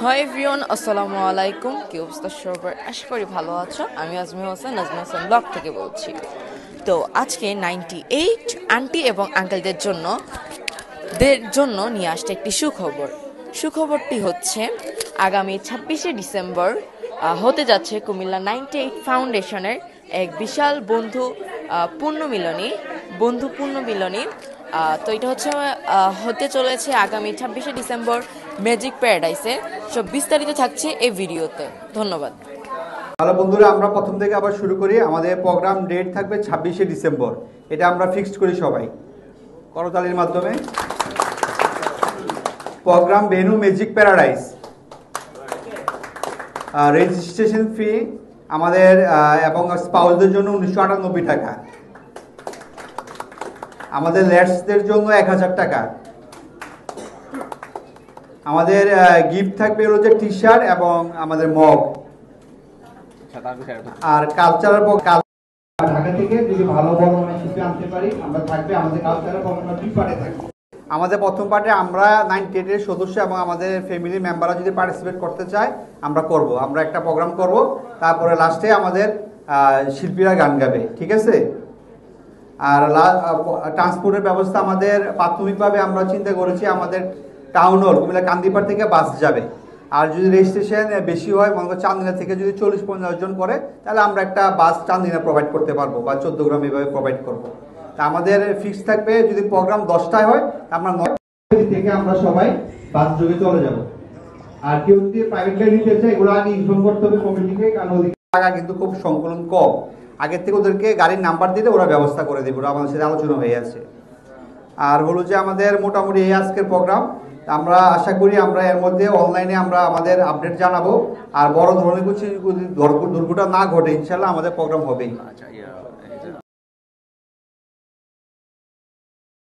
Hi everyone, আসসালামু আলাইকুম। কি অবস্থা সবার? আশা করি ভালো আছো। আমি আজমি হোসেন, নাজমি হোসেন ব্লগ থেকে বলছি। তো আজকে 98 আন্টি এবং আঙ্কেলদের জন্য নিয়ে আসছে একটি সুখবর। সুখবরটি হচ্ছে আগামী 26শে ডিসেম্বর হতে যাচ্ছে কুমিল্লা 98 ফাউন্ডেশনের এক বিশাল বন্ধু পূর্ণমিলনী। তো এটা হচ্ছে হতে চলেছে আগামী 26শে ডিসেম্বর ম্যাজিক প্যারাডাইসে। সব বিস্তারিত থাকছে এই ভিডিওতে। ধন্যবাদ। হ্যালো বন্ধুরা, আমরা প্রথম থেকে আবার শুরু করি। আমাদের প্রোগ্রাম ডেট থাকবে 26শে ডিসেম্বর। এটা আমরা ফিক্সড করি সবাই করতালির মাধ্যমে। Program venue magic paradise. Registration fee আমাদের এবং স্পাউসদের জন্য 1998 টাকা, আমাদের লেটসদের জন্য 1000 টাকা। আমাদের গিফট থাকবে হলো যে টি শার্ট এবং আমাদের মগ। আর কালচারাল ঢাকা থেকে যদি ভালো বড় শিল্পী আনতে পারি আমরা থাকবে। আমাদের কালচারাল প্রোগ্রাম দুই পার্টে থাকবে। আমাদের প্রথম পার্টে আমরা 98 এর সদস্য এবং আমাদের ফ্যামিলি মেম্বাররা যদি পার্টিসিপেট করতে চায় আমরা করব। আমরা একটা প্রোগ্রাম করব, তারপরে লাস্টে আমাদের শিল্পীরা গান গাবে, ঠিক আছে? আর ট্রান্সপোর্টের ব্যবস্থা আমাদের প্রাথমিকভাবে আমরা চিন্তা করেছি আমাদের টাউন হল কুমিল্লা কান্দিপাড় থেকে বাস যাবে। আর যদি রেজিস্ট্রেশন বেশি হয়, মনে করো চান্দিনা থেকে যদি 40-50 জন করে, তাহলে আমরা একটা বাস চান্দিনা প্রোভাইড করতে পারবো বা 14 গ্রাম এভাবে প্রোভাইড করবো। তা আমাদের ফিক্স থাকবে যদি প্রোগ্রাম 10টায় হয় আমরা 9 থেকে আমরা সবাই বাস যোগে চলে যাব। আর কেউ যদি প্রাইভেট গাড়ি নিতে চায় এগুলো আগে ইনফর্ম করতে হবে কমিটিকে, কারণ ওদিকে টাকা কিন্তু খুব সংকলন কম। আগের থেকে ওদেরকে গাড়ির নাম্বার দিলে ওরা ব্যবস্থা করে দেবে, ওরা আমাদের সাথে আলোচনা হয়ে আছে। আর হলো যে আমাদের মোটামুটি এই আজকের প্রোগ্রাম। আমরা আশা করি আমরা এর মধ্যে অনলাইনে আমরা আমাদের আপডেট জানাবো। আর বড় ধরনের কিছু দুর্ঘটনা না ঘটে ইনশাল্লাহ আমাদের প্রোগ্রাম হবেই।